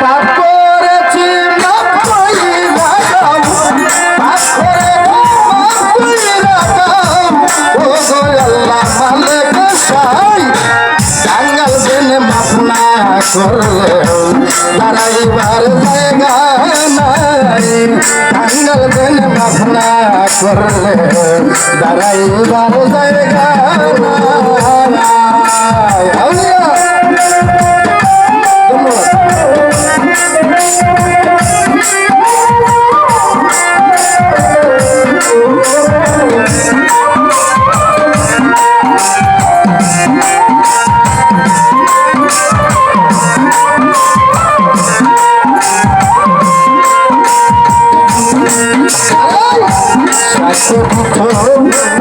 পাপ করেছি মাফ কইরা দাও, পাপ করেছি মাফ কইরা দাও, ও গো আল্লাহ মালিক সাই, টাঙ্গাল দিনে মাফ না করলে দাঁড়াইবার জায়গা নাই, টাঙ্গাল দিনে মাফ না করলে দাঁড়াইবার জায়গা নাই। আউলিয়া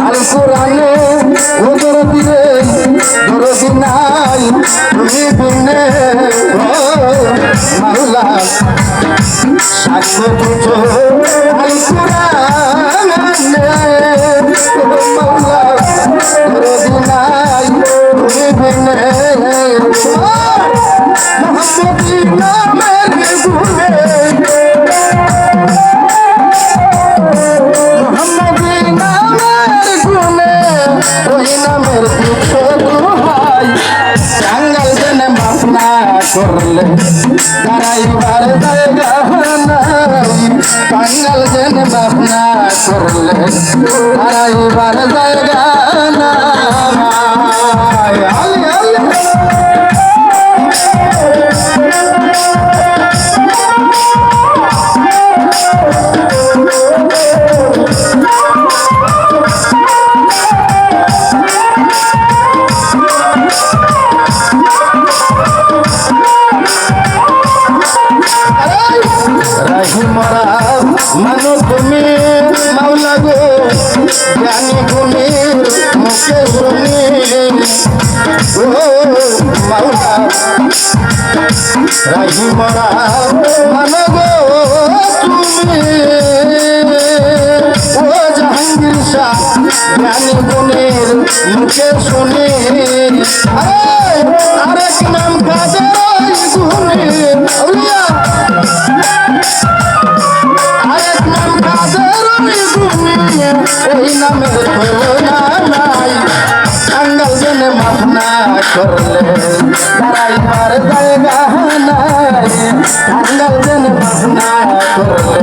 আল কোরআনে ওদের দিলে দরদি নাই তুমি বিনে মাওলা, সাক্ষ্য দিচ্ছ আল কোরআনে মাওলা, দরদি নাই তুমি বিনে মোহাম্মদী নামের গুণে, ওই নামের দুঃখ দোহাই, টাঙ্গাল দিনে মাফ না করলে দাঁড়াইবার জায়গা নাই, টাঙ্গাল দিনে মাফ না করলে দাঁড়াইবার জায়গা নাই। আলি আলি রাহিমরা মানো তুমি মাওলা গো, জ্ঞানী গুণী মুখে শুনি ও মাওলা, রাহিমরা মানো গো তুমি ও জাহাঙ্গীর শাহ, জ্ঞানী গুণীর মুখে শুনি আরেক নাম কাদের গুণী, আরেক নাম কাদের গুণী, ওই নামের তুলনা নাই, টাঙ্গাল দিনে মাফ না করলে দাঁড়াইবার জায়গা নাই, টাঙ্গাল দিনে মাফ না করলে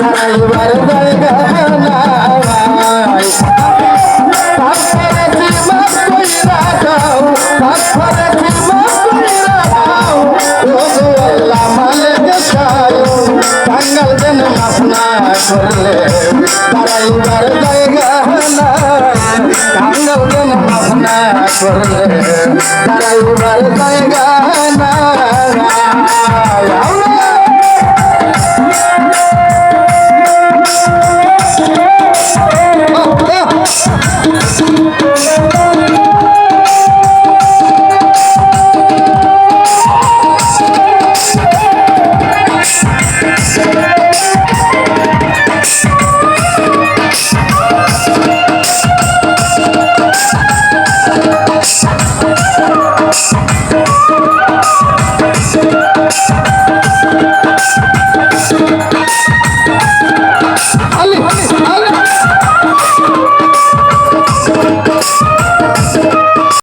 দাঁড়াইবার জায়গা নাই। পাপ করেছি মাফ কইরা দাও, পাপ করেছি মাফ কইরা দাও, ও গো আল্লাহ মালিক সাই, টাঙ্গাল দিনে মাফ না করলে দাঁড়াইবার জায়গা নাই, টাঙ্গাল দিনে মাফ না করলে দাঁড়াইবার জায়গা